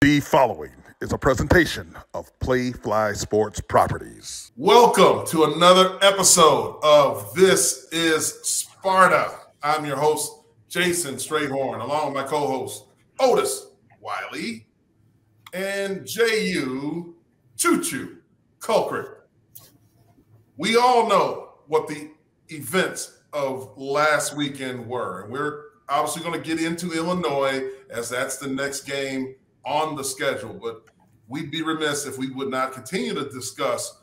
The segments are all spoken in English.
The following is a presentation of Playfly Sports Properties. Welcome to another episode of This is Sparta. I'm your host, Jason Strayhorn, along with my co-host, Otis Wiley and Jehuu Caulcrick. We all know what the events of last weekend were, and we're obviously going to get into Illinois as that's the next game on the schedule, but we'd be remiss if we would not continue to discuss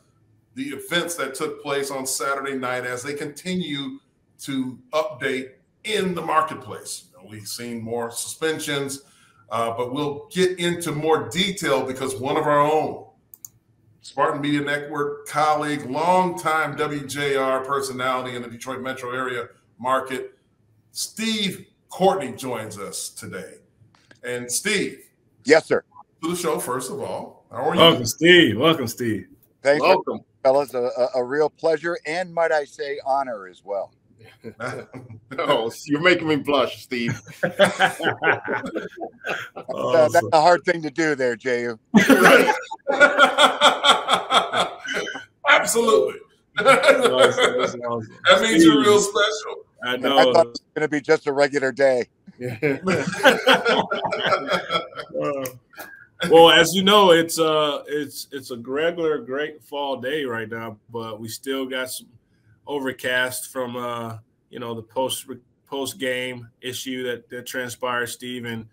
the events that took place on Saturday night as they continue to update in the marketplace. We've seen more suspensions, but we'll get into more detail because one of our own Spartan Media Network colleague, longtime WJR personality in the Detroit metro area market, Steve COURTNEY, joins us today. And Steve. Yes, sir. To the show, first of all. How are you? Welcome, Steve. Welcome, Steve. Thanks, welcome, fellas. A real pleasure, and might I say, honor as well. Oh, you're making me blush, Steve. That's a hard thing to do there, Jehuu. Absolutely. That's awesome. That means Steve, you're real special. I know. I thought it was going to be just a regular day. Well, as you know, it's a regular great fall day right now, but we still got some overcast from the post game issue that transpired, Steve. And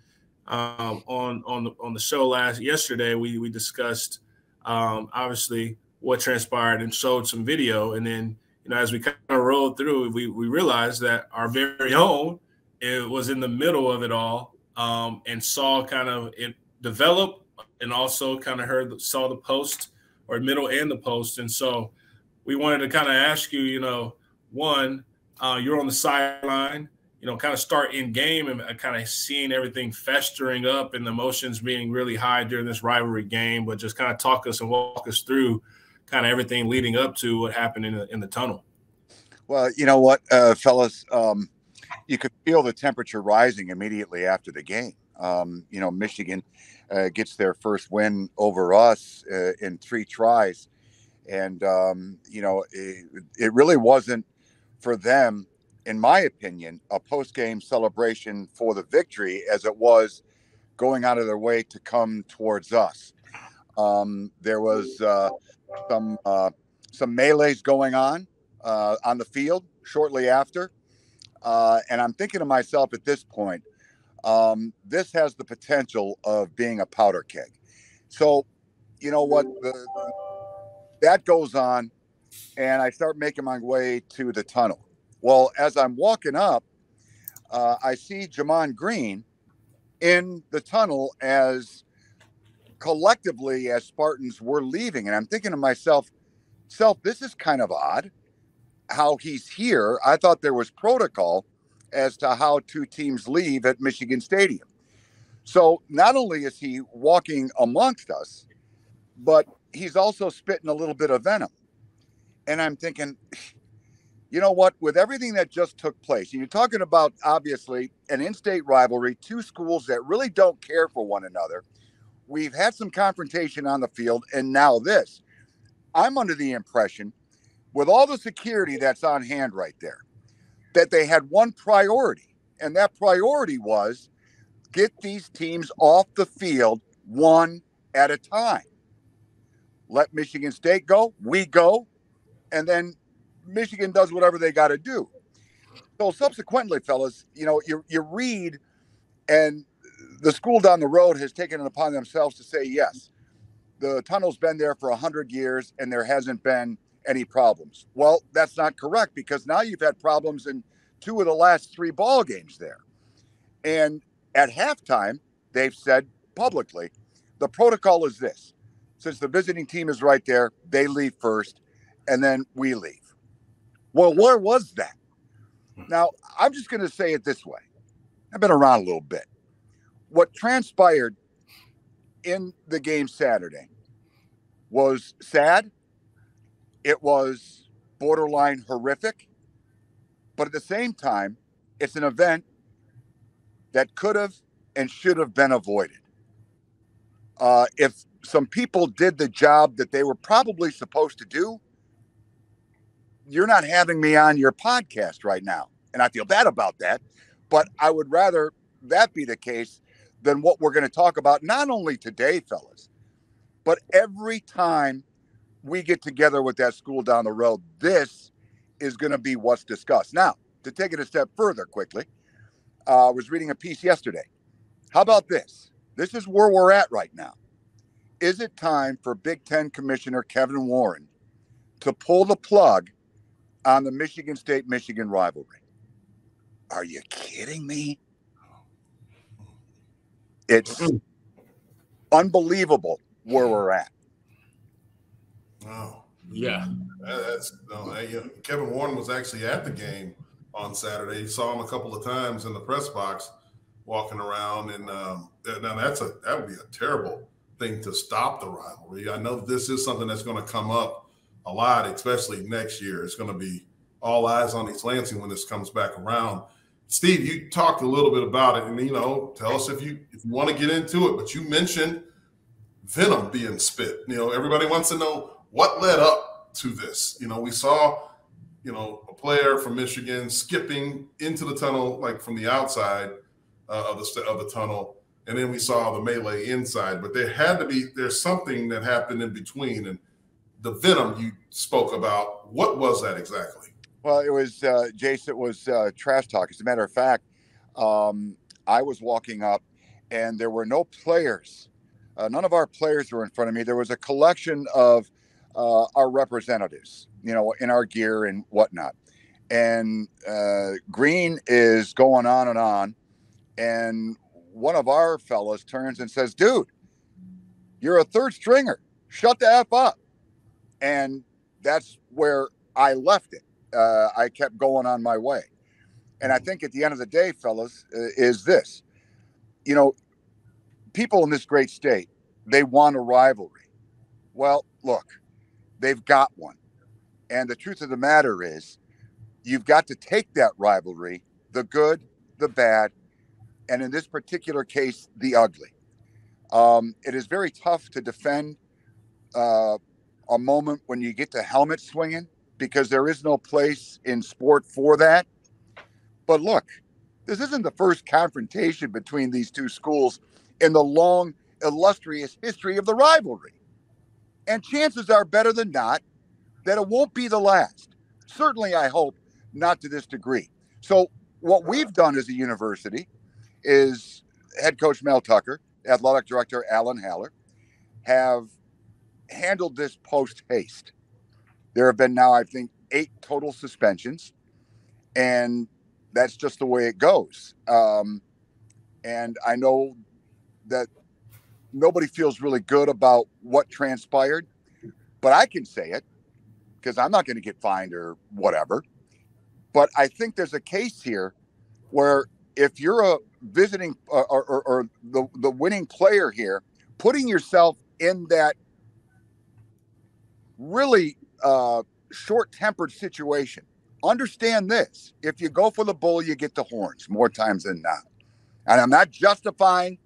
on the show yesterday, we discussed obviously what transpired and showed some video, and then as we kind of rolled through, we realized that our very own was in the middle of it all, and saw kind of it develop, and also kind of saw the post, or middle and the post. And so we wanted to kind of ask you, one, you're on the sideline, kind of start in game and kind of seeing everything festering up and the emotions being really high during this rivalry game, but just kind of walk us through kind of everything leading up to what happened in the tunnel. Well, you know what, fellas, you could feel the temperature rising immediately after the game. Michigan gets their first win over us in 3 tries. And, it really wasn't for them, in my opinion, a post-game celebration for the victory as it was going out of their way to come towards us. There was some melees going on the field shortly after. And I'm thinking to myself at this point, this has the potential of being a powder keg. So, you know what? That goes on, and I start making my way to the tunnel. Well, as I'm walking up, I see Jamon Green in the tunnel as collectively as Spartans were leaving. And I'm thinking to myself, this is kind of odd how he's here. I thought there was protocol as to how 2 teams leave at Michigan Stadium. So not only is he walking amongst us, but he's also spitting a little bit of venom. And I'm thinking, you know what, with everything that just took place, and you're talking about obviously an in-state rivalry, 2 schools that really don't care for one another. We've had some confrontation on the field, and now this. I'm under the impression, with all the security that's on hand right there, that they had one priority, and that priority was get these teams off the field one at a time. Let Michigan State go, we go, and then Michigan does whatever they got to do. So subsequently, fellas, you read, and the school down the road has taken it upon themselves to say, yes, the tunnel's been there for 100 years and there hasn't been any problems. Well, that's not correct, because now you've had problems in 2 of the last 3 ball games there. And at halftime, they've said publicly, the protocol is this. Since the visiting team is right there, they leave first, and then we leave. Well, where was that? Now, I'm just going to say it this way. I've been around a little bit. What transpired in the game Saturday was sad. It was borderline horrific. But at the same time, it's an event that could have and should have been avoided. If some people did the job that they were probably supposed to do, you're not having me on your podcast right now. And I feel bad about that, but I would rather that be the case than what we're going to talk about, not only today, fellas, but every time we get together with that school down the road. This is going to be what's discussed. Now, to take it a step further quickly, I was reading a piece yesterday. How about this? This is where we're at right now. Is it time for Big Ten Commissioner Kevin Warren to pull the plug on the Michigan State-Michigan rivalry? Are you kidding me? It's unbelievable where we're at. Oh, Yeah. Kevin Warren was actually at the game on Saturday. Saw him a couple of times in the press box walking around, and now that would be a terrible thing to stop the rivalry. I know this is something that's going to come up a lot, especially next year. It's going to be all eyes on East Lansing when this comes back around. Steve, you talked a little bit about it, and tell us if you want to get into it. But you mentioned venom being spit. Everybody wants to know what led up to this. We saw, a player from Michigan skipping into the tunnel, like from the outside of the tunnel, and then we saw the melee inside. But there's something that happened in between, and the venom you spoke about. What was that exactly? Well, it was, Jace, it was trash talk. As a matter of fact, I was walking up and there were no players. None of our players were in front of me. There was a collection of our representatives, in our gear and whatnot. And Green is going on. And one of our fellows turns and says, "Dude, you're a third stringer. Shut the F up." And that's where I left it. I kept going on my way. And I think at the end of the day, fellas, is this, people in this great state, they want a rivalry. Well, look, they've got one. And the truth of the matter is, you've got to take that rivalry, the good, the bad, and in this particular case, the ugly. It is very tough to defend a moment when you get the helmet swinging, because there is no place in sport for that. But look, this isn't the first confrontation between these two schools in the long, illustrious history of the rivalry. And chances are better than not that it won't be the last. Certainly, I hope not to this degree. So what we've done as a university is head coach Mel Tucker, athletic director Alan Haller, have handled this post haste. There have been now, I think, 8 total suspensions, and that's just the way it goes. And I know that nobody feels really good about what transpired, but I can say it because I'm not going to get fined or whatever. But I think there's a case here where if you're a visiting or the winning player here, putting yourself in that really short-tempered situation. Understand this. If you go for the bull, you get the horns more times than not. And I'm not justifying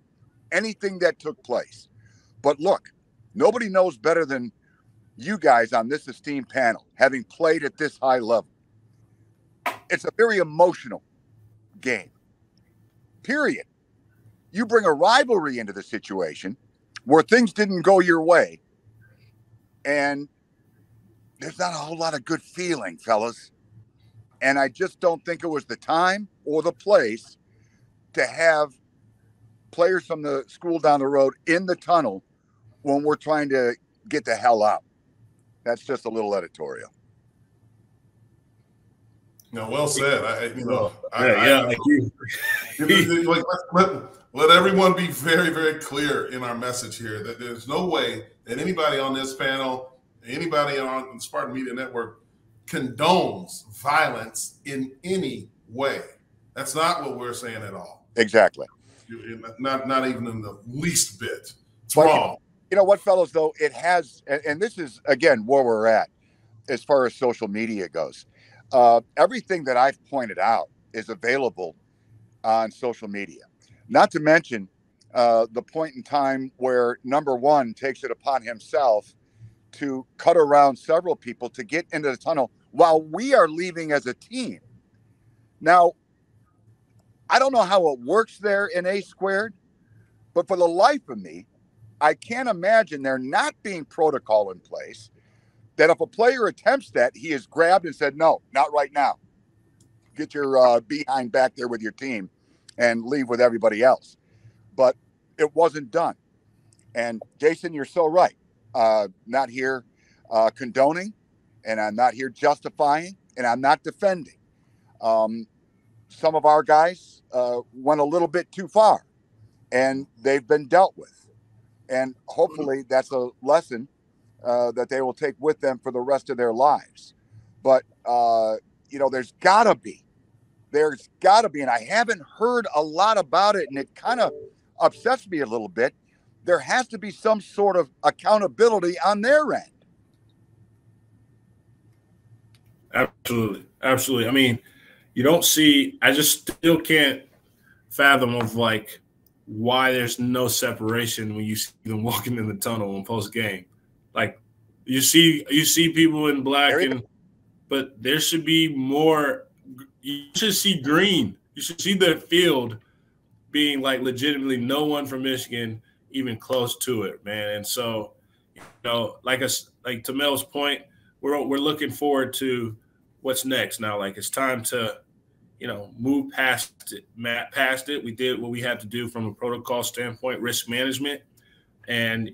anything that took place. But look, nobody knows better than you guys on this esteemed panel, having played at this high level. It's a very emotional game. Period. You bring a rivalry into the situation where things didn't go your way, and there's not a whole lot of good feeling, fellas. And I just don't think it was the time or the place to have players from the school down the road in the tunnel when we're trying to get the hell out. That's just a little editorial. No, well said. I let everyone be very, very clear in our message here that there's no way that anybody on this panel, anybody on the Spartan Media Network condones violence in any way. That's not what we're saying at all. Exactly. Not even in the least bit. It's wrong. You know what, fellas, though, it has, and this is, again, where we're at as far as social media goes. Everything that I've pointed out is available on social media. Not to mention, the point in time where number one takes it upon himself to cut around several people to get into the tunnel while we are leaving as a team. Now, I don't know how it works there in A squared, but for the life of me, I can't imagine there not being protocol in place that if a player attempts that, he is grabbed and said, no, not right now. Get your behind back there with your team and leave with everybody else. But it wasn't done. And Jason, you're so right. Not here condoning, and I'm not here justifying, and I'm not defending. Some of our guys went a little bit too far, and they've been dealt with. And hopefully that's a lesson that they will take with them for the rest of their lives. But, there's got to be, and I haven't heard a lot about it, and it kind of upsets me a little bit. There has to be some sort of accountability on their end. Absolutely. Absolutely. I mean, I just still can't fathom of like why there's no separation when you see them walking in the tunnel in post game. Like you see people in black, but there should be more. You should see green. You should see the field being like legitimately no one from Michigan even close to it, man. And so, like to Mel's point, we're looking forward to what's next now. Like it's time to, move past it. We did what we had to do from a protocol standpoint, risk management. And,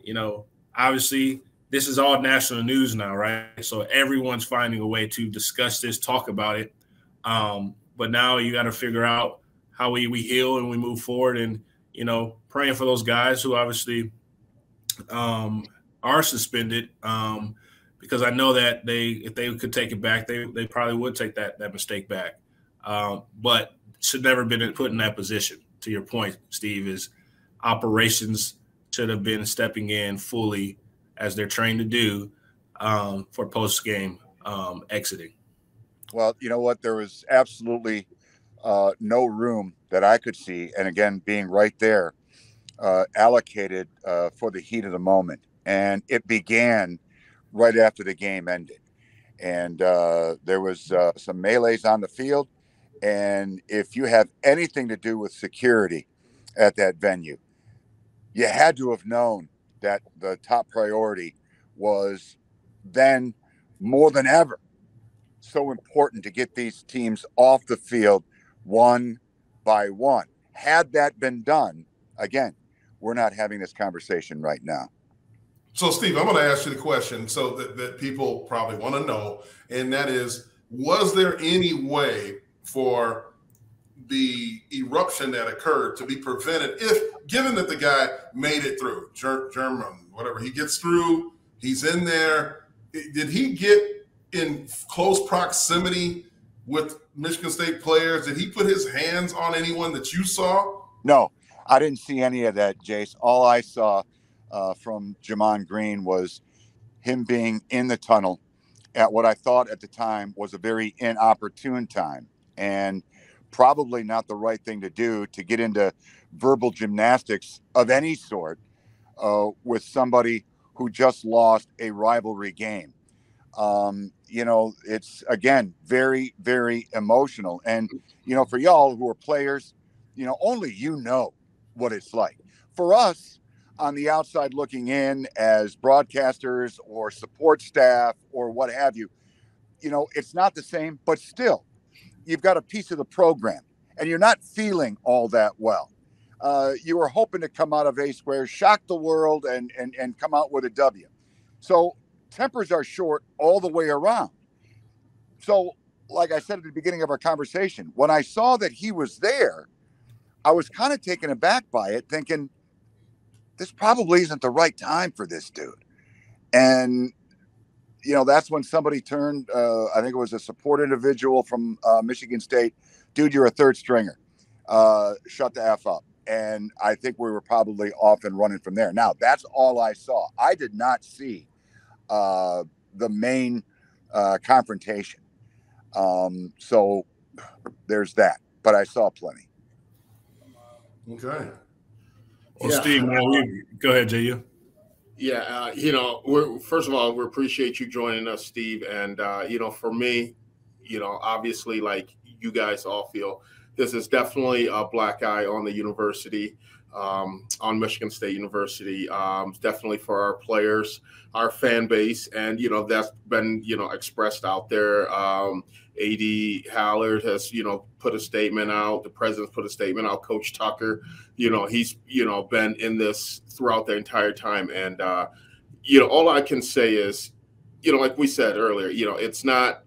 obviously this is all national news now, right? So everyone's finding a way to discuss this, talk about it. But now you got to figure out how we heal and we move forward, and, praying for those guys who obviously are suspended, because I know that if they could take it back, they probably would take that mistake back. But should never been put in that position. To your point, Steve, is operations should have been stepping in fully as they're trained to do for post-game exiting. Well, you know what? There was absolutely no room that I could see, and again, being right there, allocated for the heat of the moment. And it began right after the game ended. And there was some melees on the field. And if you have anything to do with security at that venue, you had to have known that the top priority was then more than ever so important to get these teams off the field one by one. Had that been done, again, we're not having this conversation right now. So, Steve, I'm going to ask you the question so that people probably want to know, and that is, was there any way for the eruption that occurred to be prevented given that the guy made it through, German, whatever, he gets through, he's in there. Did he get in close proximity with Michigan State players? Did he put his hands on anyone that you saw? No, I didn't see any of that, Jace. All I saw from Jamon Green was him being in the tunnel at what I thought at the time was a very inopportune time, and probably not the right thing to do to get into verbal gymnastics of any sort with somebody who just lost a rivalry game. It's, again, very, very emotional. And, for y'all who are players, only what it's like. For us, on the outside looking in as broadcasters or support staff or what have you, it's not the same, but still, you've got a piece of the program and you're not feeling all that well. You were hoping to come out of A Square, shock the world and come out with a W. So tempers are short all the way around. So, like I said at the beginning of our conversation, when I saw that he was there, I was kind of taken aback by it, thinking, this probably isn't the right time for this dude. And, that's when somebody turned, I think it was a support individual from Michigan State. Dude, you're a third stringer. Shut the F up. And I think we were probably off and running from there. Now, that's all I saw. I did not see the main confrontation. So there's that. But I saw plenty. Okay. Well, Steve, man, go ahead, Jehuu. Yeah, first of all, we appreciate you joining us, Steve. And for me, obviously, like you guys all feel, this is definitely a black eye on the university, on Michigan State University. Definitely for our players, our fan base, and that's been expressed out there. AD Hallard has put a statement out. The president's put a statement out. Coach Tucker, he's been in this throughout the entire time, and all I can say is, like we said earlier, it's not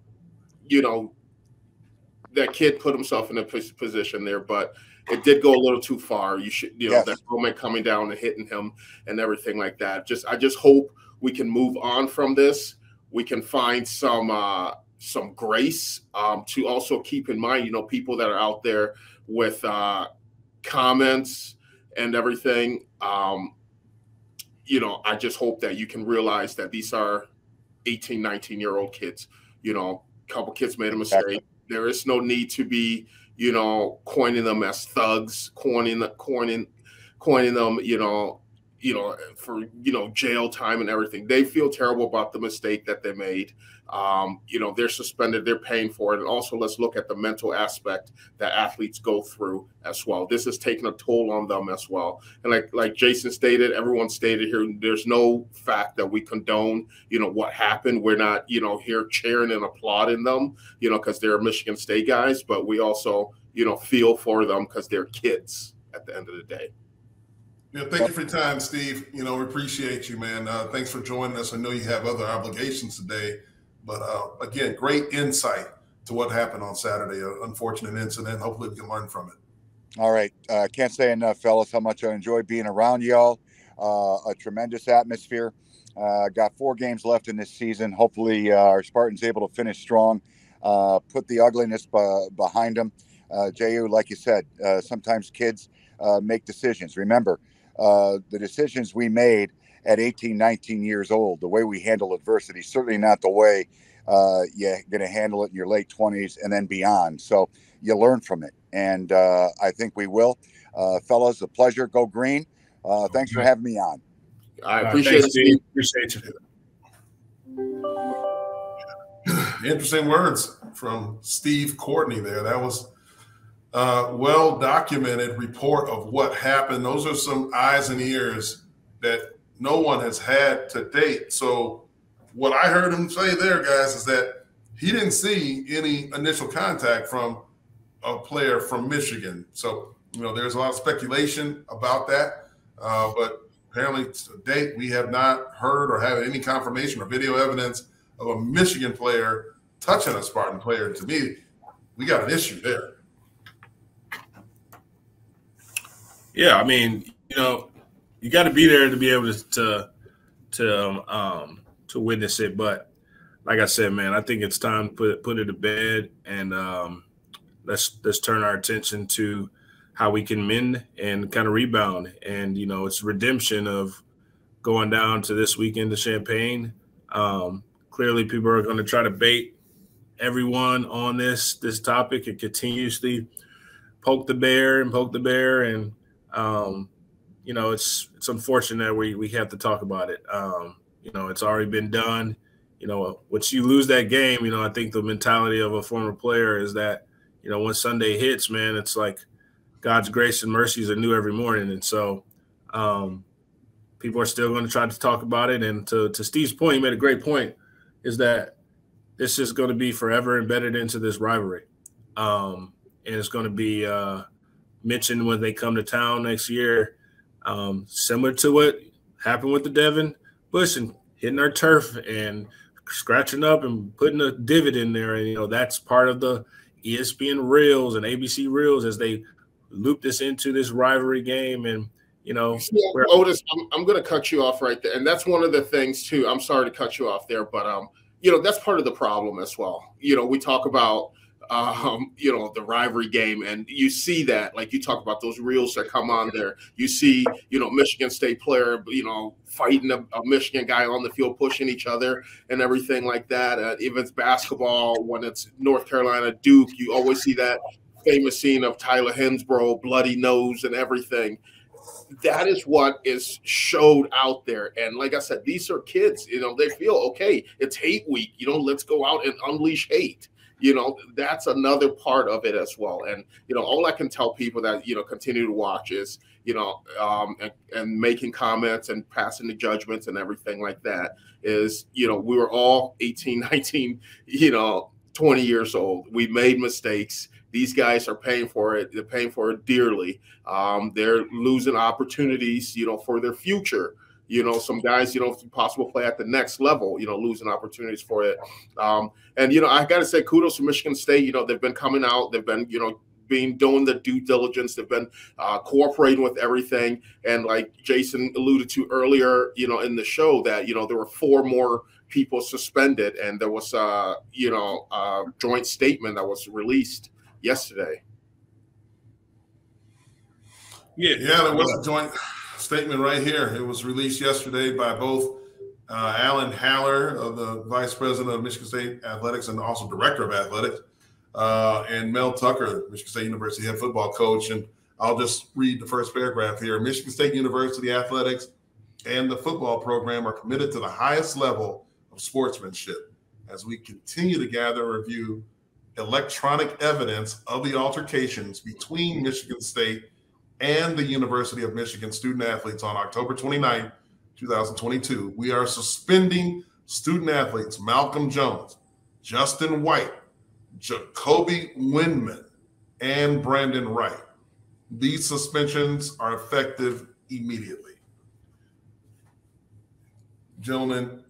that kid put himself in a position there, but it did go a little too far. You should, yes. That moment coming down and hitting him and everything like that. I just hope we can move on from this. We can find some grace to also keep in mind, people that are out there with comments and everything. I just hope that you can realize that these are 18, 19-year-old kids. A couple kids made a mistake. Exactly. There is no need to be, coining them as thugs, coining them, for, jail time and everything. They feel terrible about the mistake that they made. They're suspended, they're paying for it. And also let's look at the mental aspect that athletes go through as well. This is taking a toll on them as well. And like Jason stated, everyone stated here, there's no fact that we condone, what happened. We're not, here cheering and applauding them, because they're Michigan State guys, but we also, feel for them because they're kids at the end of the day. Yeah, thank you for your time, Steve. We appreciate you, man. Thanks for joining us. I know you have other obligations today, but again, great insight to what happened on Saturday. An unfortunate incident. Hopefully we can learn from it. All right. Can't say enough, fellas, how much I enjoy being around y'all. A tremendous atmosphere. Got 4 games left in this season. Hopefully our Spartans able to finish strong, put the ugliness behind them. Jehuu, like you said, sometimes kids make decisions. Remember, the decisions we made at 18, 19 years old, the way we handle adversity, certainly not the way you're going to handle it in your late 20s and then beyond. So you learn from it. And I think we will. Fellas, a pleasure. Go green. Thanks for having me on. I appreciate it, Steve. Appreciate you. Interesting words from Steve Courtney there. That was well-documented report of what happened. Those are some eyes and ears that no one has had to date. So what I heard him say there, guys, is that he didn't see any initial contact from a player from Michigan. So, there's a lot of speculation about that. But apparently to date, we have not heard or have any confirmation or video evidence of a Michigan player touching a Spartan player. To me, we got an issue there. Yeah, I mean, you got to be there to be able to witness it. But like I said, man, I think it's time to put it to bed, and let's turn our attention to how we can mend and kind of rebound. And it's redemption of going down to this weekend to Champaign. Clearly, people are going to try to bait everyone on this topic and continuously poke the bear, and it's unfortunate that we have to talk about it. It's already been done. Once you lose that game, I think the mentality of a former player is that, when Sunday hits, man, it's like God's grace and mercies are new every morning. And so people are still going to try to talk about it. And to Steve's point, he made a great point, is that this is going to be forever embedded into this rivalry. And it's going to be mentioned when they come to town next year, similar to what happened with the Devin Bush and hitting our turf and scratching up and putting a divot in there. And, that's part of the ESPN reels and ABC reels as they loop this into this rivalry game. And, Otis, I'm going to cut you off right there. And that's one of the things, too. I'm sorry to cut you off there, but, that's part of the problem as well. We talk about, the rivalry game, and you see that, like you talk about those reels that come on there. You see, Michigan State player, fighting a Michigan guy on the field, pushing each other and everything like that. If it's basketball, when it's North Carolina, Duke, you always see that famous scene of Tyler Hensbrough, bloody nose and everything. that is what is showed out there. And like I said, these are kids, they feel, okay, it's hate week, let's go out and unleash hate. That's another part of it as well. And, all I can tell people that, continue to watch is, and making comments and passing the judgments and everything like that is, we were all 18, 19, 20 years old. We made mistakes. These guys are paying for it. They're paying for it dearly. They're losing opportunities, for their future. Some guys, possible play at the next level, losing opportunities for it. And, I got to say kudos to Michigan State. They've been coming out. They've been, doing the due diligence. They've been cooperating with everything. And like Jason alluded to earlier, in the show that, there were 4 more people suspended. And there was, a joint statement that was released yesterday. Yeah, there was a joint statement right here. It was released yesterday by both Alan Haller, the vice president of Michigan State Athletics and also director of athletics, and Mel Tucker, Michigan State University head football coach. And I'll just read the first paragraph here. Michigan State University Athletics and the football program are committed to the highest level of sportsmanship as we continue to gather and review electronic evidence of the altercations between Michigan State and the University of Michigan student athletes on October 29, 2022. We are suspending student athletes Malcolm Jones, Justin White, Jacoby Windman, and Brandon Wright. These suspensions are effective immediately. Gentlemen,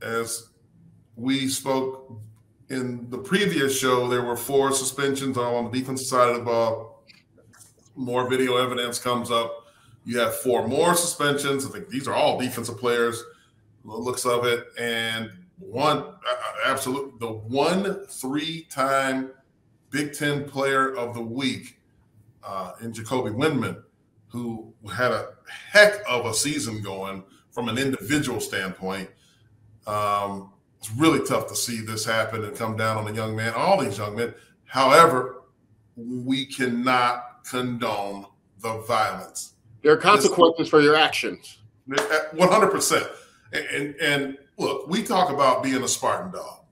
as we spoke in the previous show, there were 4 suspensions on the defensive side of the ball. More video evidence comes up. You have 4 more suspensions. I think these are all defensive players, the looks of it. And one 3-time Big Ten Player of the Week in Jacoby Windman, who had a heck of a season going from an individual standpoint. It's really tough to see this happen and come down on a young man, all these young men. However, we cannot condone the violence. There are consequences for your actions. 100%. And look, we talk about being a Spartan dog.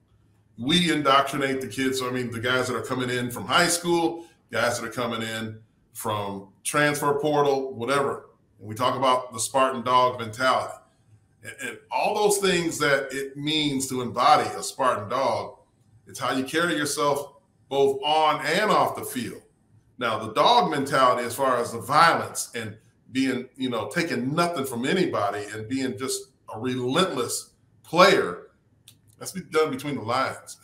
We indoctrinate the kids. So, the guys that are coming in from high school, guys that are coming in from transfer portal, whatever. And we talk about the Spartan dog mentality. And all those things that it means to embody a Spartan dog, it's how you carry yourself both on and off the field. Now, the dog mentality, as far as the violence and being, taking nothing from anybody and being just a relentless player, that's done between the lines.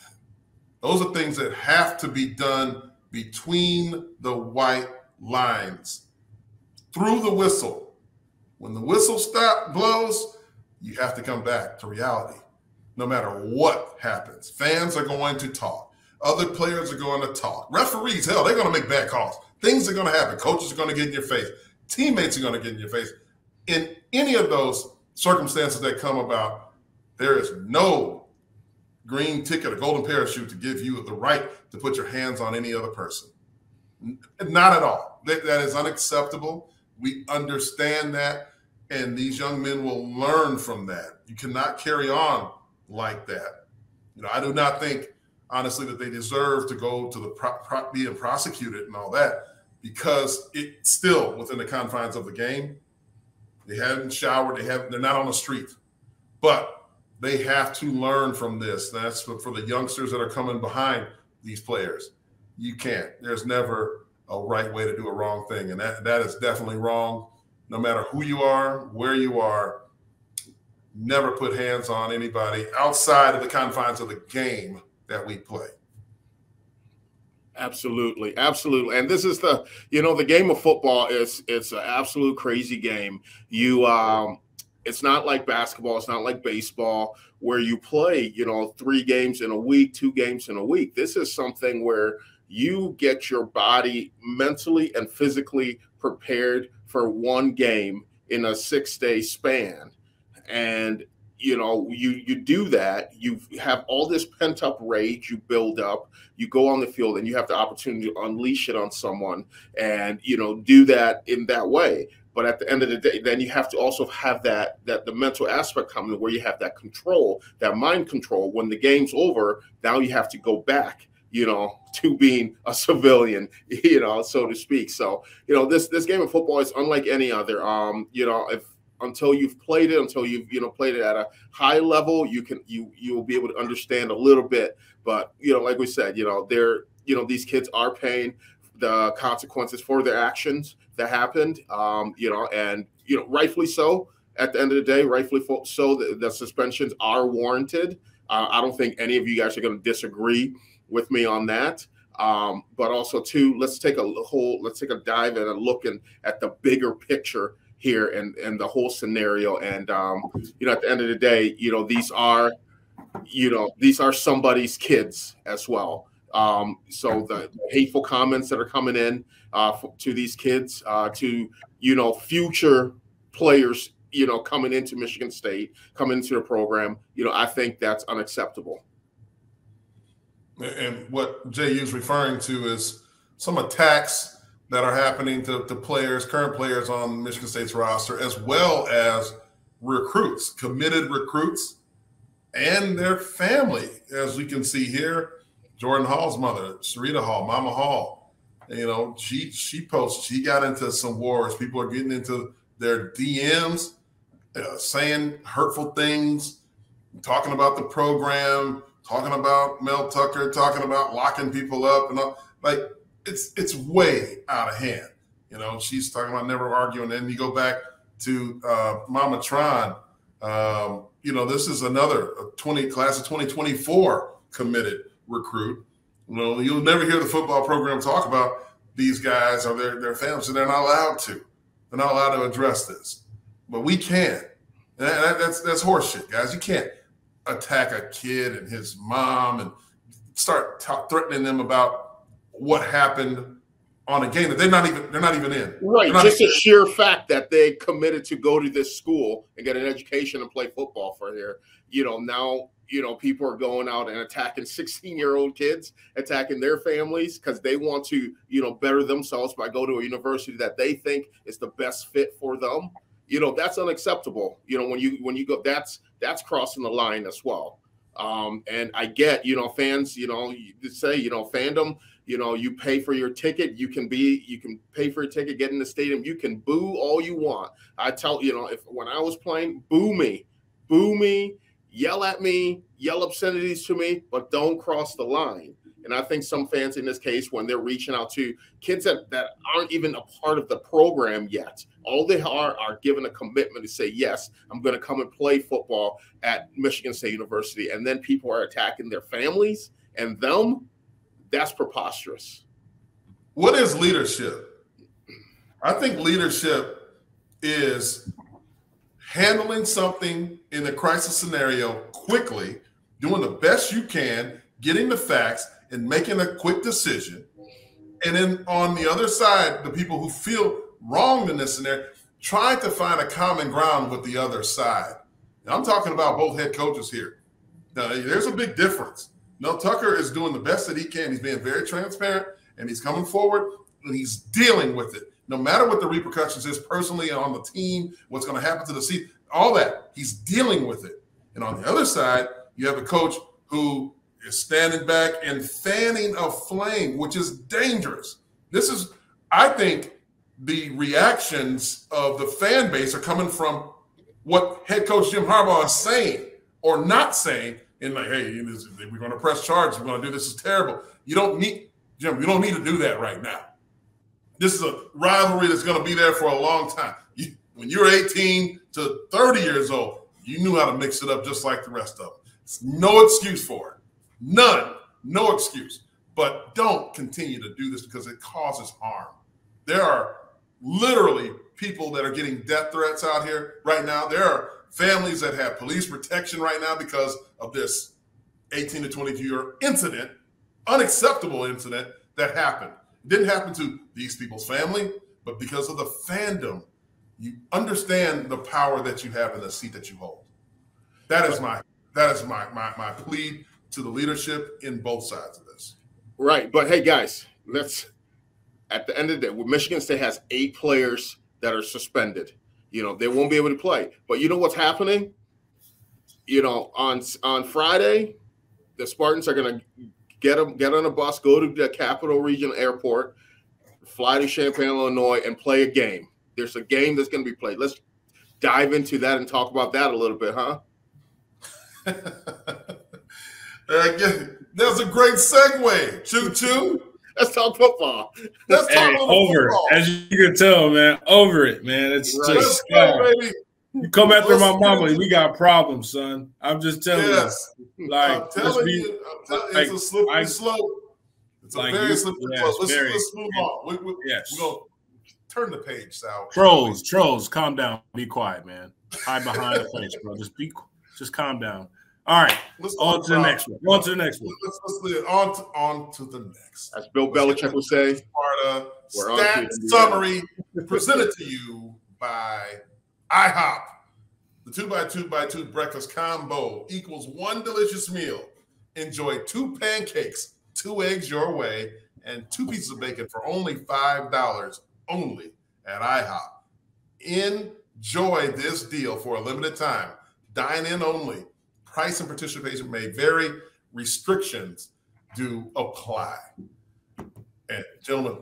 Those are things that have to be done between the white lines, through the whistle. When the whistle blows, you have to come back to reality, no matter what happens. Fans are going to talk. Other players are going to talk. Referees, hell, they're going to make bad calls. Things are going to happen. Coaches are going to get in your face. Teammates are going to get in your face. In any of those circumstances that come about, there is no green ticket or golden parachute to give you the right to put your hands on any other person. Not at all. That is unacceptable. We understand that. And these young men will learn from that. You cannot carry on like that. I do not think, honestly, that they deserve to go to the being prosecuted and all that, because it's still within the confines of the game. They haven't showered. They're not on the street. But they have to learn from this. That's for the youngsters that are coming behind these players. You can't. There's never a right way to do a wrong thing. And that is definitely wrong. No matter who you are, where you are, never put hands on anybody outside of the confines of the game that we play. Absolutely. Absolutely. And this is the game of football it's an absolute crazy game. It's not like basketball. It's not like baseball where you play, 3 games in a week, 2 games in a week. This is something where you get your body mentally and physically prepared for one game in a 6-day span. And, you do that, you have all this pent up rage, you build up, you go on the field and you have the opportunity to unleash it on someone and, do that in that way. But at the end of the day, then you have to also have that the mental aspect coming where you have that control, that mind control. When the game's over, now you have to go back, to being a civilian, so to speak. So, this game of football is unlike any other. Until you've played it, until you've played it at a high level, you'll be able to understand a little bit. But like we said, these kids are paying the consequences for their actions that happened, and rightfully so. At the end of the day, rightfully so, the suspensions are warranted. I don't think any of you guys are going to disagree with me on that. But also, too, let's take a dive and a look at the bigger picture here and the whole scenario. And at the end of the day, these are somebody's kids as well. So the hateful comments that are coming in to these kids, to future players, coming into Michigan State, coming into the program, I think that's unacceptable. And what Jehu's referring to is some attacks that are happening to players, current players on Michigan State's roster, as well as recruits, committed recruits, and their family. As we can see here, Jordan Hall's mother, Sarita Hall, Mama Hall, she posted, she got into some wars. People are getting into their DMs, saying hurtful things, talking about the program, talking about Mel Tucker, talking about locking people up, and all. Like, it's way out of hand. She's talking about never arguing. And you go back to Mama Tron. This is another class of 2024 committed recruit. You'll never hear the football program talk about these guys or their families, and they're not allowed to. They're not allowed to address this, but we can. And that's horseshit, guys. You can't attack a kid and his mom and start threatening them about what happened on a game that they're not even in. Right. Just the sheer fact that they committed to go to this school and get an education and play football for here. Now, people are going out and attacking 16-year-old kids, attacking their families because they want to, better themselves by going to a university that they think is the best fit for them. That's unacceptable. When you go, that's crossing the line as well. And I get, fans, you say, fandom, you pay for your ticket. You can pay for your ticket, get in the stadium. You can boo all you want. I tell, when I was playing, boo me, yell at me, yell obscenities to me, but don't cross the line. And I think some fans in this case, when they're reaching out to kids that aren't even a part of the program yet, all they are given a commitment to say, yes, I'm going to come and play football at Michigan State University. And then people are attacking their families and them. That's preposterous. What is leadership? I think leadership is handling something in a crisis scenario quickly, doing the best you can, getting the facts, and making a quick decision. And then on the other side, the people who feel wronged in this scenario, try to find a common ground with the other side. And I'm talking about both head coaches here. Now, there's a big difference. Mel Tucker is doing the best that he can. He's being very transparent, and he's coming forward, and he's dealing with it. No matter what the repercussions is personally on the team, what's going to happen to the season, all that, he's dealing with it. And on the other side, you have a coach who is standing back and fanning a flame, which is dangerous. This is, I think, the reactions of the fan base are coming from what head coach Jim Harbaugh is saying or not saying, and like, hey, we're going to press charges. We're going to do this. Is terrible. You don't need, Jim, you don't need to do that right now. This is a rivalry that's going to be there for a long time. When you're 18 to 30 years old, you knew how to mix it up just like the rest of them. It's no excuse for it. None. No excuse. But don't continue to do this because it causes harm. There are literally people that are getting death threats out here right now. There are families that have police protection right now because of this 18 to 22-year incident, unacceptable incident that happened. It didn't happen to these people's family, but because of the fandom, you understand the power that you have in the seat that you hold. That is my plea to the leadership in both sides of this. Right. But hey, guys, at the end of the day, Michigan State has 8 players that are suspended. You know, they won't be able to play. But you know what's happening? You know, on Friday, the Spartans are going to get on a bus, go to the Capital Region Airport, fly to Champaign, Illinois, and play a game. There's a game that's going to be played. Let's dive into that and talk about that a little bit, huh? That's a great segue. Choo-choo. Let's talk football. Let's talk over football. As you can tell, man, over it, man. It's right. just baby. You come after my mama, we got problems, son. I'm just telling you. Like, I'm telling you, it's a slippery slope. It's a very slippery slope. Let's move on. We're going to turn the page, Sal. Trolls, calm down. Be quiet, man. Hide behind the face, bro. Just calm down. All right, on to the next one. On to the next one. On to the next. As Bill Belichick would say, Sparta stat summary presented to you by IHOP. The 2x2x2 breakfast combo equals one delicious meal. Enjoy 2 pancakes, 2 eggs your way, and 2 pieces of bacon for only $5 only at IHOP. Enjoy this deal for a limited time. Dine in only. Price and participation may vary. Restrictions do apply. And gentlemen,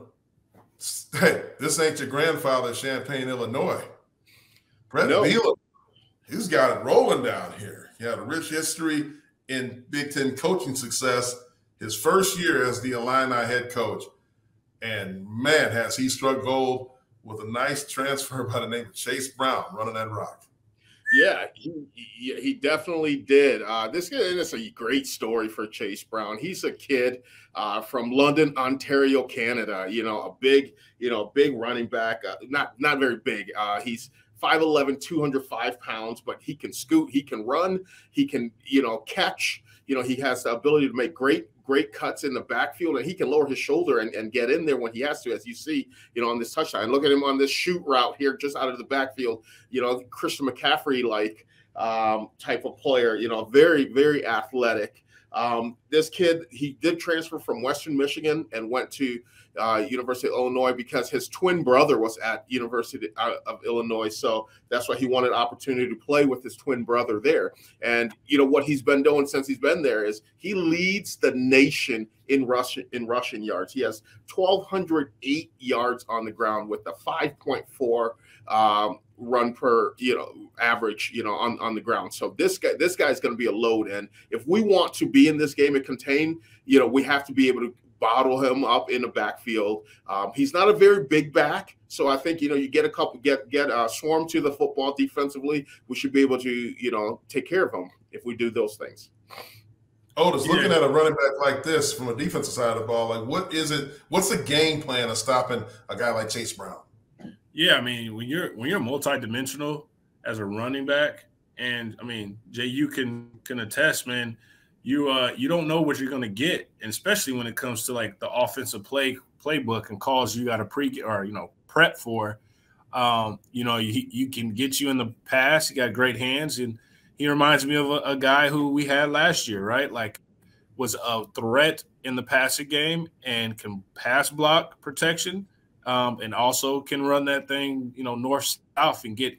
hey, this ain't your grandfather's Champaign, Illinois. Brett Bielema, he's got it rolling down here. He had a rich history in Big Ten coaching success his first year as the Illini head coach. And man, has he struck gold with a nice transfer by the name of Chase Brown running that rock. Yeah, he definitely did. This is a great story for Chase Brown. He's a kid from London, Ontario, Canada. You know, a big running back. Not very big. He's 5'11", 205 pounds, but he can scoot, he can run, he can catch. You know, he has the ability to make great cuts in the backfield, and he can lower his shoulder and get in there when he has to, as you see, on this touchdown. Look at him on this shoot route here, just out of the backfield, Christian McCaffrey-like type of player, very, very athletic. This kid, he did transfer from Western Michigan and went to University of Illinois because his twin brother was at University of Illinois. So that's why he wanted opportunity to play with his twin brother there. And, what he's been doing since he's been there is he leads the nation in rushing yards. He has 1,208 yards on the ground with a 5.4 run per average on the ground. So this guy's going to be a load, and if we want to be in this game and contain, we have to be able to bottle him up in the backfield. He's not a very big back, so I think you get a couple get swarm to the football defensively. We should be able to take care of him if we do those things. Otis, looking at a running back like this from a defensive side of the ball, like what is it? What's the game plan of stopping a guy like Chase Brown? Yeah, I mean, when you're multidimensional as a running back, and I mean, Jay, you can attest, man. You don't know what you're going to get, and especially when it comes to like the offensive playbook and calls you got to prep for. You can get you in the pass. He got great hands, and he reminds me of a guy who we had last year, right? Like, was a threat in the passing game and can pass block protection, and also can run that thing, north south and get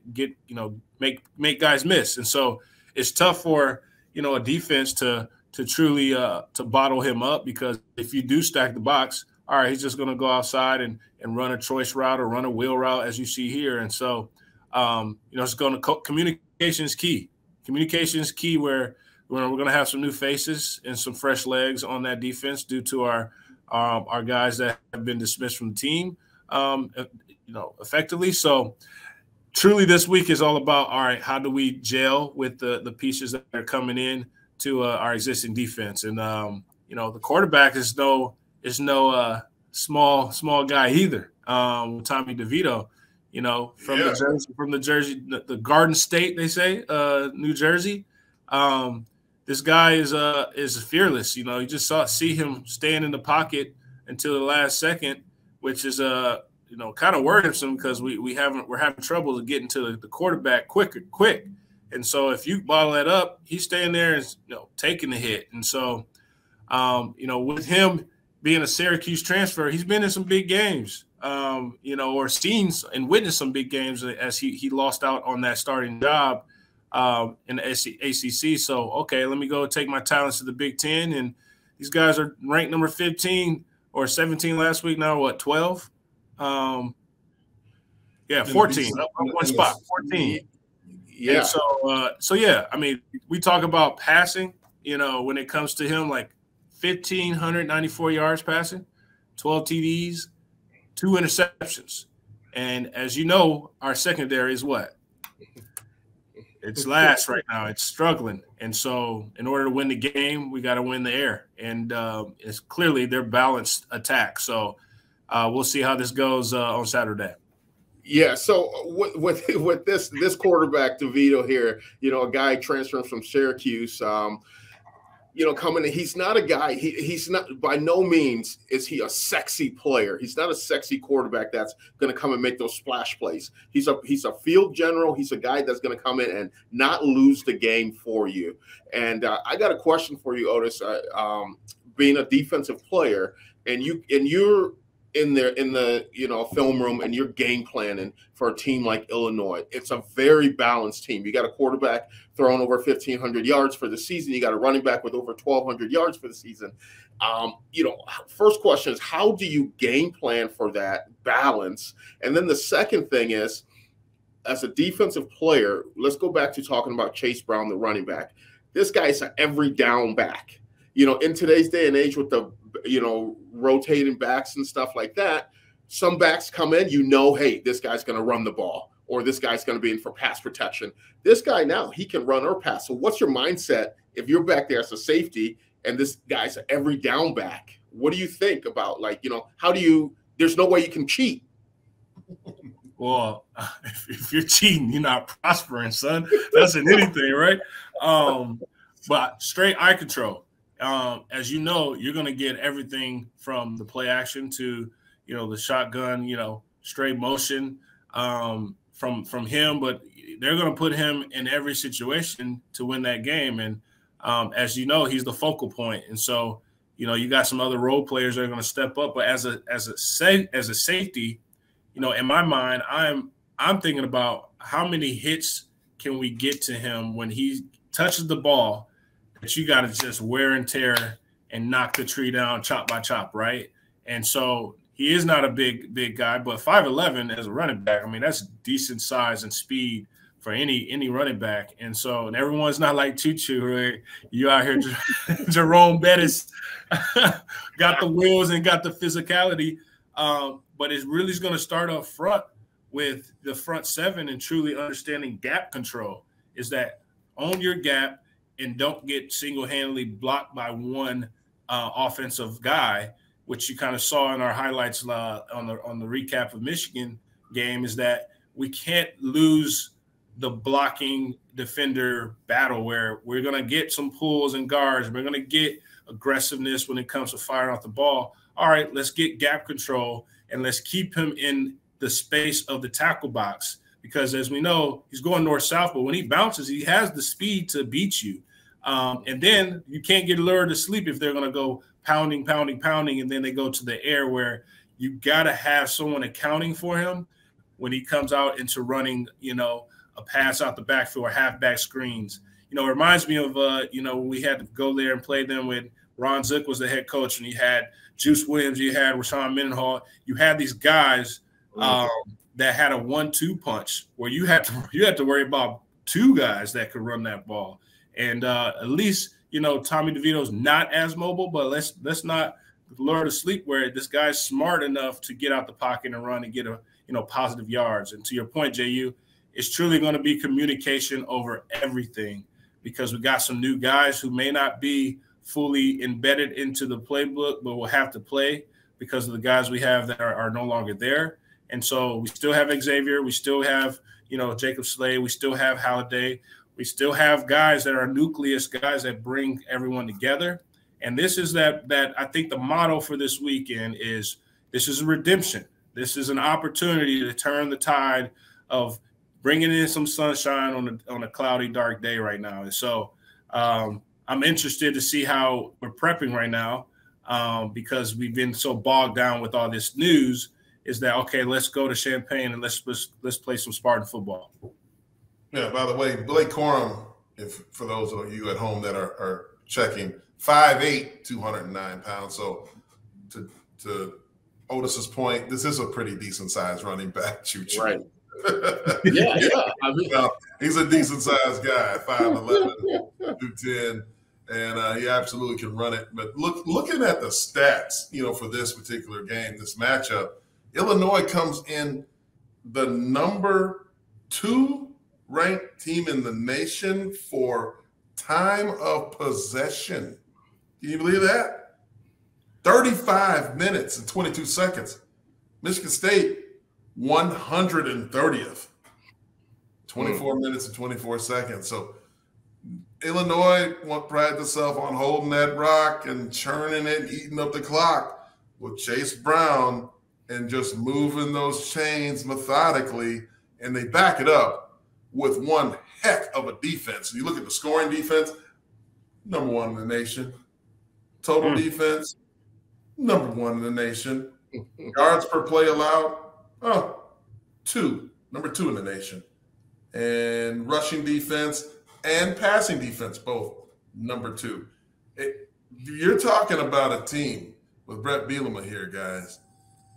make guys miss. And so it's tough for a defense to truly to bottle him up, because if you do stack the box, all right, he's just going to go outside and run a choice route or run a wheel route, as you see here. And so it's going to communication is key. Communication is key, where we're going to have some new faces and some fresh legs on that defense due to our guys that have been dismissed from the team, effectively. So truly this week is all about, all right, how do we gel with the pieces that are coming in to our existing defense? And, the quarterback is no small guy either. Tommy DeVito, from the Jersey, the Garden State, they say, New Jersey. This guy is fearless. You just see him staying in the pocket until the last second, which is kind of worrisome, because we're having trouble getting to the quarterback quick. And so if you bottle that up, he's staying there and taking the hit. And so with him being a Syracuse transfer, he's been in some big games. you know, or seen and witnessed some big games as he lost out on that starting job in the ACC. So, okay, let me go take my talents to the Big Ten. And these guys are ranked number 15 or 17 last week. Now, what, 12? Yeah, 14. One spot, 14. Yeah. And so yeah, I mean, we talk about passing, you know, when it comes to him, like 1,594 yards passing, 12 TDs, 2 interceptions. And as you know, our secondary is what? It's last right now. It's struggling. And so in order to win the game, we got to win the air. And it's clearly their balanced attack. So we'll see how this goes on Saturday. Yeah, so with this quarterback, DeVito here, you know, a guy transferring from Syracuse, you know, coming in, he's not a guy, he's not, by no means is he a sexy player. He's not a sexy quarterback that's going to come and make those splash plays. He's a field general. He's a guy that's going to come in and not lose the game for you. And I got a question for you, Otis. Being a defensive player, and you're in the you know, film room, and you're game planning for a team like Illinois. It's a very balanced team. You got a quarterback throwing over 1,500 yards for the season. You got a running back with over 1,200 yards for the season. You know, first question is, how do you game plan for that balance? And then the second thing is, as a defensive player, let's go back to talking about Chase Brown, the running back. This guy is an every down back. You know, in today's day and age with the, you know, rotating backs and stuff like that, some backs come in, you know, hey, this guy's going to run the ball, or this guy's going to be in for pass protection. This guy now, he can run or pass. So what's your mindset if you're back there as a safety and this guy's an every down back? What do you think about, like, you know, how do you – there's no way you can cheat. Well, if you're cheating, you're not prospering, son. That's in anything, right? But straight eye control. As you know, you're going to get everything from the play action to, you know, the shotgun, you know, straight motion from him. But they're going to put him in every situation to win that game. And as you know, he's the focal point. And so, you know, you got some other role players that are going to step up. But as a safety, you know, in my mind, I'm thinking about how many hits can we get to him when he touches the ball, that you got to just wear and tear and knock the tree down chop by chop, right? And so he is not a big guy, but 5'11" as a running back, I mean, that's decent size and speed for any running back. And so, and everyone's not like Choo-Choo, right? You out here, Jerome Bettis got the wheels and got the physicality, but it really is going to start up front with the front seven and truly understanding gap control. Is that own your gap and don't get single-handedly blocked by one offensive guy, which you kind of saw in our highlights on the recap of Michigan game, is that we can't lose the blocking defender battle where we're going to get some pulls and guards. We're going to get aggressiveness when it comes to firing off the ball. All right, let's get gap control and let's keep him in the space of the tackle box, because as we know, he's going north-south, but when he bounces, he has the speed to beat you. And then you can't get lured to sleep if they're going to go pounding, and then they go to the air, where you got to have someone accounting for him when he comes out into running, you know, a pass out the backfield or halfback screens. You know, it reminds me of, you know, when we had to go there and play them when Ron Zook was the head coach, and you had Juice Williams, you had Rashawn Mendenhall, you had these guys that had a 1-2 punch where you had to worry about two guys that could run that ball. And at least, you know, Tommy DeVito's not as mobile, but let's not lure to sleep where this guy's smart enough to get out the pocket and run and get positive yards. And to your point, Jehuu, it's truly going to be communication over everything, because we got some new guys who may not be fully embedded into the playbook, but will have to play because of the guys we have that are no longer there. And so we still have Xavier, we still have, you know, Jacob Slade, we still have Halliday. We still have guys that are nucleus guys that bring everyone together. And this is that I think the motto for this weekend is, this is a redemption. This is an opportunity to turn the tide of bringing in some sunshine on a cloudy, dark day right now. And so I'm interested to see how we're prepping right now, because we've been so bogged down with all this news. is that, okay, let's go to Champaign and let's play some Spartan football. Yeah, by the way, Blake Corum, for those of you at home that are checking, 5'8", 209 pounds. So to Otis's point, this is a pretty decent sized running back. Right. Yeah. I mean, he's a decent sized guy, 5'11", 210, and he absolutely can run it. But looking at the stats, for this particular game, this matchup, Illinois comes in the number 2 ranked team in the nation for time of possession. Can you believe that? 35 minutes and 22 seconds. Michigan State, 130th. 24 minutes and 24 seconds. So Illinois won't pride itself on holding that rock and churning it, eating up the clock with Chase Brown and just moving those chains methodically, and they back it up with one heck of a defense. You look at the scoring defense, number 1 in the nation. Total defense, number 1 in the nation. Yards per play allowed, number 2 in the nation. And rushing defense and passing defense, both number 2. You're talking about a team with Brett Bielema here, guys,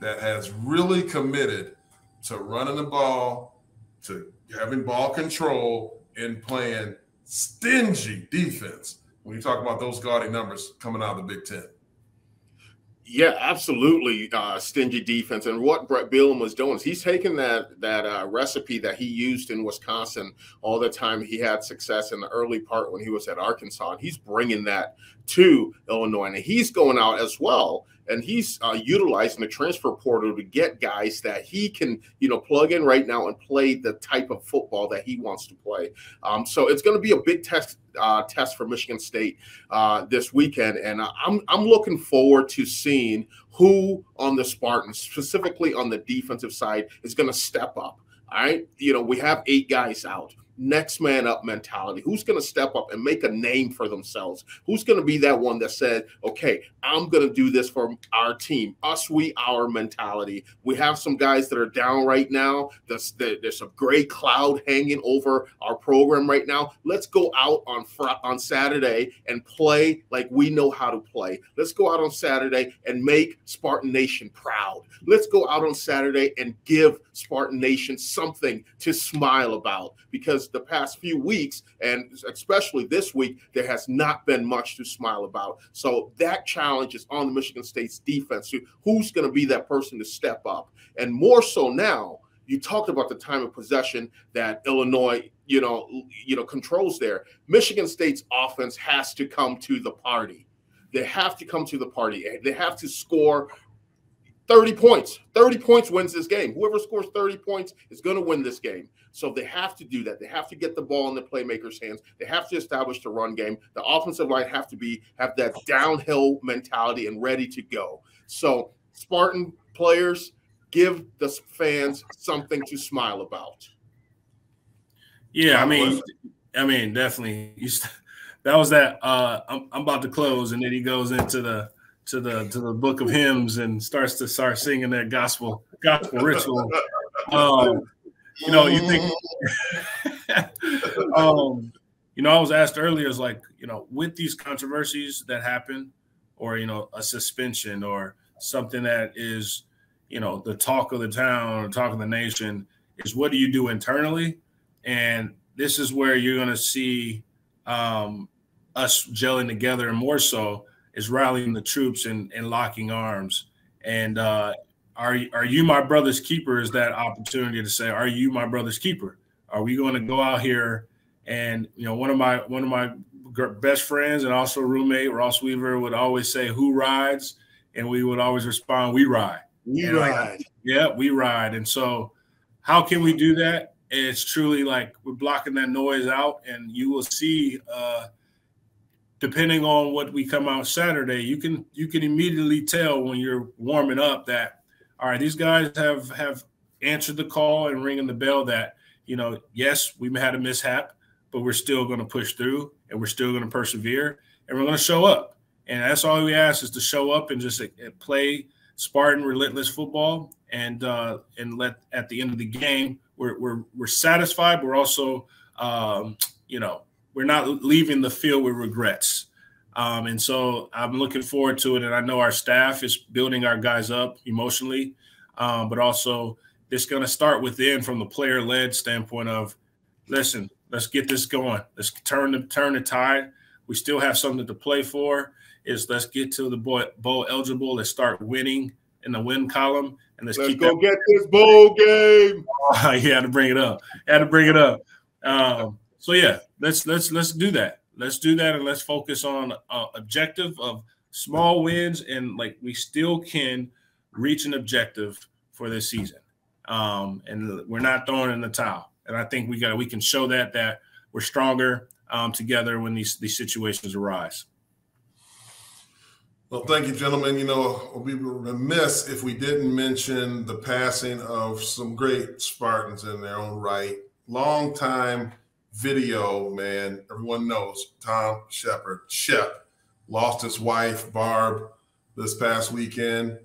that has really committed to running the ball, to having ball control, and playing stingy defense when you talk about those gaudy numbers coming out of the Big Ten. Yeah, absolutely. Stingy defense. And what Brett Bielema was doing is he's taking that recipe that he used in Wisconsin all the time. He had success in the early part when he was at Arkansas, and he's bringing that to Illinois. And he's going out as well, and he's utilizing the transfer portal to get guys that he can, plug in right now and play the type of football that he wants to play. So it's going to be a big test for Michigan State this weekend, and I'm looking forward to seeing who on the Spartans, specifically on the defensive side, is going to step up. All right, we have 8 guys out. Next man up mentality. Who's going to step up and make a name for themselves? Who's going to be that one that said, okay, I'm going to do this for our team, us, we, our mentality. We have some guys that are down right now. There's a gray cloud hanging over our program right now. Let's go out on Saturday and play like we know how to play. Let's go out on Saturday and make Spartan Nation proud. Let's go out on Saturday and give Spartan Nation something to smile about, because the past few weeks, and especially this week, there has not been much to smile about. So that challenge is on the Michigan State's defense. Who's going to be that person to step up? And more so now, you talked about the time of possession that Illinois, controls there. Michigan State's offense has to come to the party. They have to come to the party. They have to score 30 points. 30 points wins this game. Whoever scores 30 points is going to win this game. So they have to do that. They have to get the ball in the playmakers' hands. They have to establish the run game. The offensive line have that downhill mentality and ready to go. So Spartan players, give the fans something to smile about. Yeah, I mean, definitely. That was that. I'm about to close, and then he goes into the book of hymns and starts singing that gospel ritual. You think, I was asked earlier, is like, with these controversies that happen, or, a suspension or something that is, the talk of the town or talk of the nation, is what do you do internally? And this is where you're going to see us gelling together, and more so is rallying the troops and locking arms. And are you my brother's keeper? Is that opportunity to say, are you my brother's keeper? Are we going to go out here and, one of my best friends and also roommate, Ross Weaver, would always say, who rides? And we would always respond, we ride. We ride. We ride. And so how can we do that? It's truly like we're blocking that noise out, and you will see depending on what we come out Saturday, you can immediately tell when you're warming up that, all right, these guys have answered the call and ringing the bell that, yes, we had a mishap, but we're still going to push through, and we're still going to persevere, and we're going to show up. And that's all we ask, is to show up and just play Spartan relentless football, and let at the end of the game we're satisfied. We're also we're not leaving the field with regrets. And so I'm looking forward to it. And I know our staff is building our guys up emotionally, but also it's going to start within from the player-led standpoint of, listen, let's get this going. Let's turn the tide. We still have something to play for. Let's get to the bowl eligible. Let's start winning in the win column. And let's keep go get this bowl game. You had to bring it up. So yeah, let's do that. Let's do that, and let's focus on objective of small wins, and like we still can reach an objective for this season. And we're not throwing in the towel. And I think we can show that we're stronger together when these situations arise. Well, thank you, gentlemen. You know, we were remiss if we didn't mention the passing of some great Spartans in their own right. Long-time video man, everyone knows Tom Shepard. Shep lost his wife, Barb, this past weekend.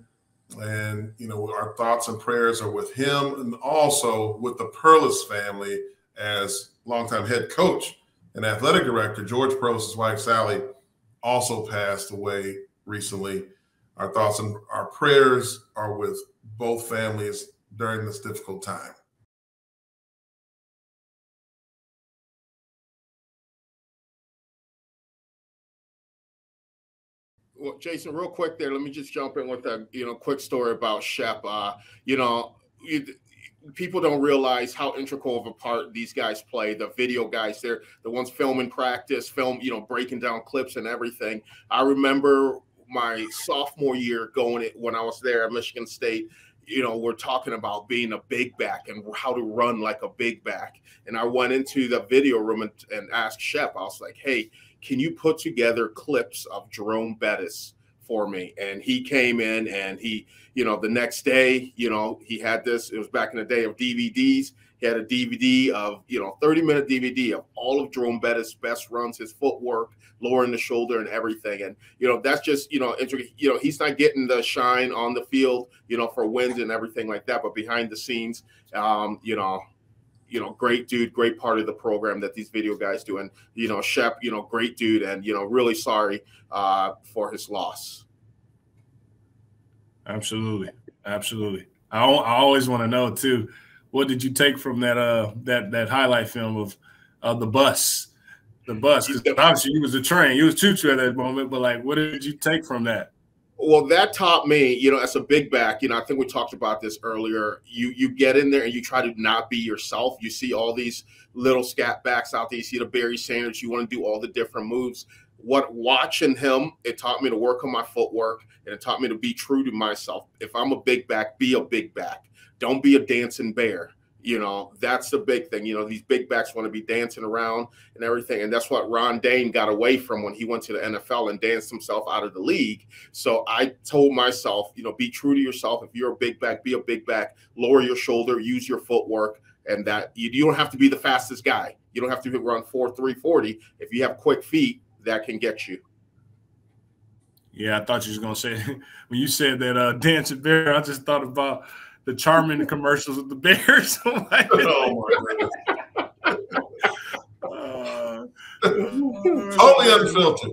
And, you know, our thoughts and prayers are with him and also with the Perlis family, as longtime head coach and athletic director George Perlis' wife, Sally, also passed away recently. Our thoughts and our prayers are with both families during this difficult time. Well, Jason, real quick there, let me just jump in with a quick story about Shep. People don't realize how integral of a part these guys play. The video guys, they're the ones filming practice, breaking down clips and everything. I remember my sophomore year when I was there at Michigan State. We're talking about being a big back and how to run like a big back. And I went into the video room and asked Shep, I was like, hey, can you put together clips of Jerome Bettis for me? And he came in and he, the next day, he had this, it was back in the day of DVDs. He had a DVD of, 30-minute DVD of all of Jerome Bettis' best runs, his footwork, lowering the shoulder and everything. And, that's just, he's not getting the shine on the field, for wins and everything like that. But behind the scenes, great dude, great part of the program that these video guys do. And, Shep, great dude, and, really sorry for his loss. Absolutely. I always want to know too, what did you take from that highlight film of the bus? Because obviously you was the train, you was choo-choo at that moment, but like, what did you take from that? Well, that taught me, as a big back, I think we talked about this earlier. You get in there and you try to not be yourself. You see all these little scat backs out there. You see the Barry Sanders. You want to do all the different moves. Watching him, it taught me to work on my footwork, and it taught me to be true to myself. If I'm a big back, be a big back. Don't be a dancing bear. That's the big thing. These big backs want to be dancing around and everything. And that's what Ron Dane got away from when he went to the NFL and danced himself out of the league. So I told myself, be true to yourself. If you're a big back, be a big back, lower your shoulder, use your footwork. And that you don't have to be the fastest guy. You don't have to run 4.3 40. If you have quick feet, that can get you. Yeah, I thought you was going to say, when you said that dancing bear, I just thought about the Charmin commercials with the bears. Oh my totally unfiltered.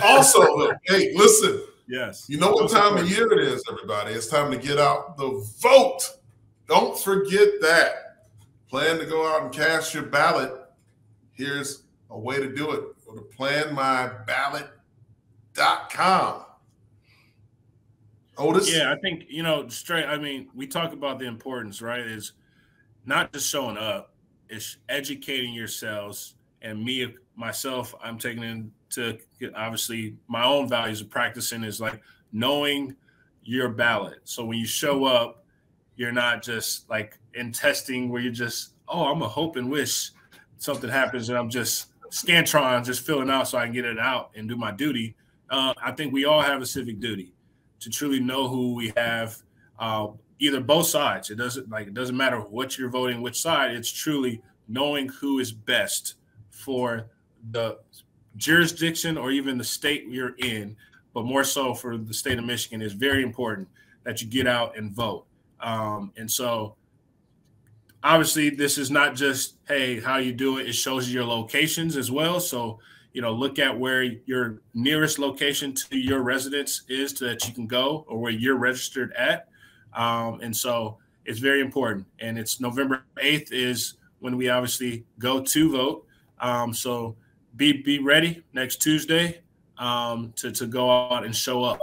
Also, hey, listen. Yes. You know what time of year it is, everybody. It's time to get out the vote. Don't forget that. Plan to go out and cast your ballot. Here's a way to do it. Go to planmyballot.com. Otis? Yeah, I think, we talk about the importance, right? Is not just showing up, it's educating yourselves. And myself, I'm taking into, obviously, my own values of practicing is like knowing your ballot. So when you show up, you're not just like in testing where you're just, I'm a hope and wish something happens and I'm just Scantron, just filling out so I can get it out and do my duty. I think we all have a civic duty to truly know who we have, either both sides. It doesn't matter what you're voting, which side. It's truly knowing who is best for the jurisdiction or even the state you're in, but more so for the state of Michigan is very important that you get out and vote. And so obviously this is not just, hey, how you do it. It shows you your locations as well. So, you know, look at where your nearest location to your residence is so that you can go, or where you're registered at. And so it's very important. And it's November 8th is when we obviously go to vote. So be ready next Tuesday to go out and show up.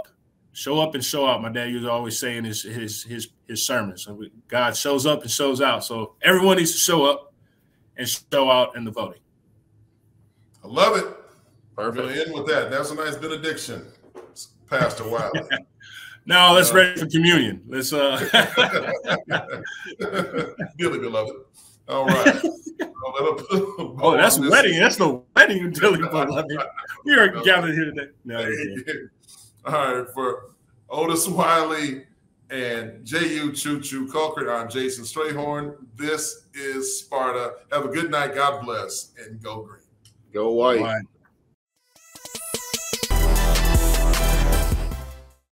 Show up and show out. My dad used to always say in his sermons, God shows up and shows out. So everyone needs to show up and show out in the voting. I love it. Perfect. We're going to end with that. That's a nice benediction, Pastor Wiley. Now let's ready for communion. Let's dearly beloved. All right. Oh, that's wedding. That's the wedding, dearly beloved. We are gathered here today. No, all right, for Otis Wiley and Jehuu Caulcrick, I'm Jason Strayhorn. This is Sparta. Have a good night. God bless, and go green. Go white.